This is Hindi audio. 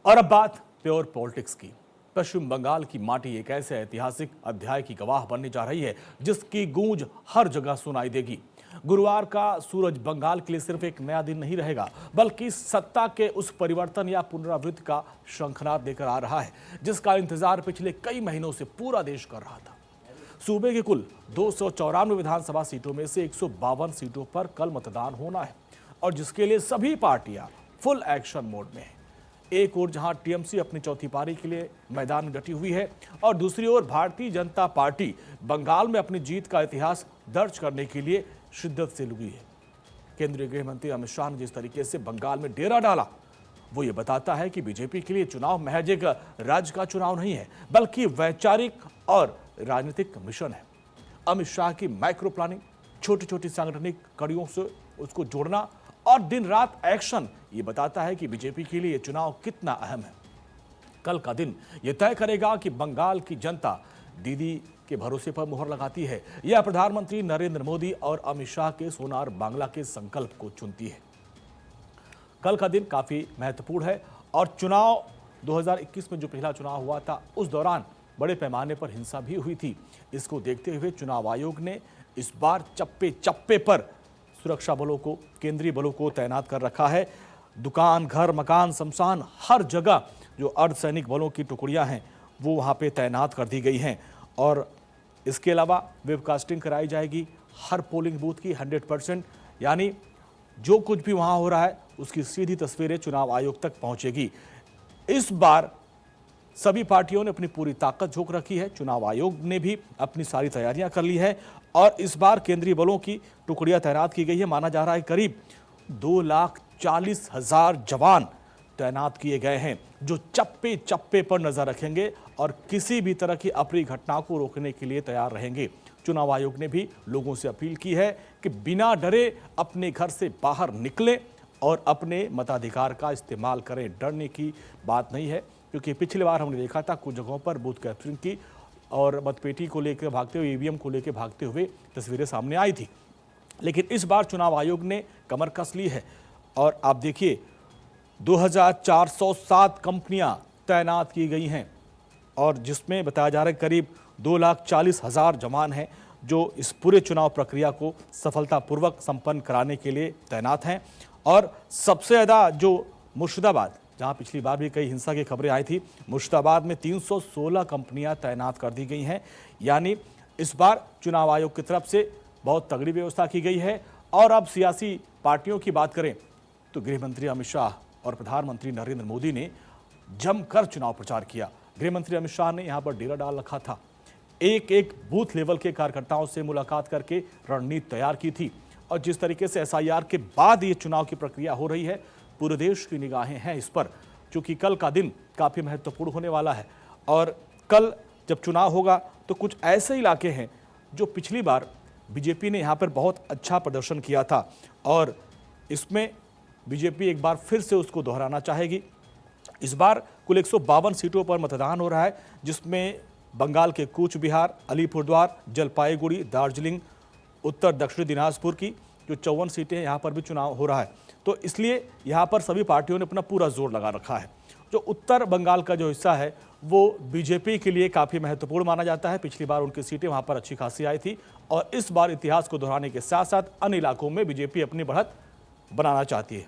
और अब बात प्योर पॉलिटिक्स की। पश्चिम बंगाल की माटी एक ऐसे ऐतिहासिक अध्याय की गवाह बनने जा रही है जिसकी गूंज हर जगह सुनाई देगी। गुरुवार का सूरज बंगाल के लिए सिर्फ एक नया दिन नहीं रहेगा, बल्कि सत्ता के उस परिवर्तन या पुनरावृत्ति का शंखनाद लेकर आ रहा है जिसका इंतजार पिछले कई महीनों से पूरा देश कर रहा था। सूबे की कुल 294 विधानसभा सीटों में से 152 सीटों पर कल मतदान होना है और जिसके लिए सभी पार्टियां फुल एक्शन मोड में है। एक ओर जहां टीएमसी अपनी चौथी पारी के लिए मैदान में डटी हुई है और दूसरी ओर भारतीय जनता पार्टी बंगाल में अपनी जीत का इतिहास दर्ज करने के लिए शिद्दत से लगी है। केंद्रीय गृह मंत्री अमित शाह ने जिस तरीके से बंगाल में डेरा डाला, वो ये बताता है कि बीजेपी के लिए चुनाव महज एक राज्य का चुनाव नहीं है, बल्कि वैचारिक और राजनीतिक मिशन है। अमित शाह की माइक्रो प्लानिंग, छोटी छोटी सांगठनिक कड़ियों से उसको जोड़ना और दिन रात एक्शन ये बताता है कि बीजेपी के लिए यह चुनाव कितना अहम है। कल का दिन यह तय करेगा कि बंगाल की जनता दीदी के भरोसे पर मुहर लगाती है या प्रधानमंत्री नरेंद्र मोदी और अमित शाह के सोनार बांग्ला के संकल्प को चुनती है। कल का दिन काफी महत्वपूर्ण है और चुनाव 2021 में जो पहला चुनाव हुआ था उस दौरान बड़े पैमाने पर हिंसा भी हुई थी। इसको देखते हुए चुनाव आयोग ने इस बार चप्पे चप्पे पर सुरक्षा बलों को, केंद्रीय बलों को तैनात कर रखा है। दुकान, घर, मकान, शमशान, हर जगह जो अर्धसैनिक बलों की टुकड़ियां हैं वो वहां पे तैनात कर दी गई हैं और इसके अलावा वेबकास्टिंग कराई जाएगी हर पोलिंग बूथ की 100%, यानी जो कुछ भी वहां हो रहा है उसकी सीधी तस्वीरें चुनाव आयोग तक पहुंचेगी। इस बार सभी पार्टियों ने अपनी पूरी ताकत झोंक रखी है। चुनाव आयोग ने भी अपनी सारी तैयारियां कर ली है और इस बार केंद्रीय बलों की टुकड़ियां तैनात की गई है। माना जा रहा है करीब 2,40,000 जवान तैनात किए गए हैं जो चप्पे चप्पे पर नजर रखेंगे और किसी भी तरह की अप्रिय घटना को रोकने के लिए तैयार रहेंगे। चुनाव आयोग ने भी लोगों से अपील की है कि बिना डरे अपने घर से बाहर निकलें और अपने मताधिकार का इस्तेमाल करें। डरने की बात नहीं है, क्योंकि पिछली बार हमने देखा था कुछ जगहों पर बूथ कैप्चरिंग की और मतपेटी को लेकर भागते हुए, ईवीएम को लेकर भागते हुए तस्वीरें सामने आई थी। लेकिन इस बार चुनाव आयोग ने कमर कस ली है और आप देखिए 2,407 कंपनियां तैनात की गई हैं और जिसमें बताया जा रहा है करीब 2,40,000 जवान हैं जो इस पूरे चुनाव प्रक्रिया को सफलतापूर्वक संपन्न कराने के लिए तैनात हैं। और सबसे ज़्यादा जो मुर्शिदाबाद, जहां पिछली बार भी कई हिंसा की खबरें आई थी, मुर्शिदाबाद में 316 कंपनियां तैनात कर दी गई हैं। यानी इस बार चुनाव आयोग की तरफ से बहुत तगड़ी व्यवस्था की गई है। और अब सियासी पार्टियों की बात करें तो गृह मंत्री अमित शाह और प्रधानमंत्री नरेंद्र मोदी ने जमकर चुनाव प्रचार किया। गृह मंत्री अमित शाह ने यहां पर डेरा डाल रखा था, एक एक बूथ लेवल के कार्यकर्ताओं से मुलाकात करके रणनीति तैयार की थी। और जिस तरीके से एसआईआर के बाद ये चुनाव की प्रक्रिया हो रही है, पूरे देश की निगाहें हैं इस पर, क्योंकि कल का दिन काफ़ी महत्वपूर्ण होने वाला है। और कल जब चुनाव होगा तो कुछ ऐसे इलाके हैं जो पिछली बार बीजेपी ने यहाँ पर बहुत अच्छा प्रदर्शन किया था और इसमें बीजेपी एक बार फिर से उसको दोहराना चाहेगी। इस बार कुल 152 सीटों पर मतदान हो रहा है, जिसमें बंगाल के कूच बिहार, अलीपुरद्वार, जलपाईगुड़ी, दार्जिलिंग, उत्तर दक्षिणी दिनाजपुर की जो 54 सीटें हैं, यहाँ पर भी चुनाव हो रहा है। तो इसलिए यहाँ पर सभी पार्टियों ने अपना पूरा जोर लगा रखा है। जो उत्तर बंगाल का जो हिस्सा है वो बीजेपी के लिए काफ़ी महत्वपूर्ण माना जाता है। पिछली बार उनकी सीटें वहाँ पर अच्छी खासी आई थी और इस बार इतिहास को दोहराने के साथ साथ अन्य इलाकों में बीजेपी अपनी बढ़त बनाना चाहती है।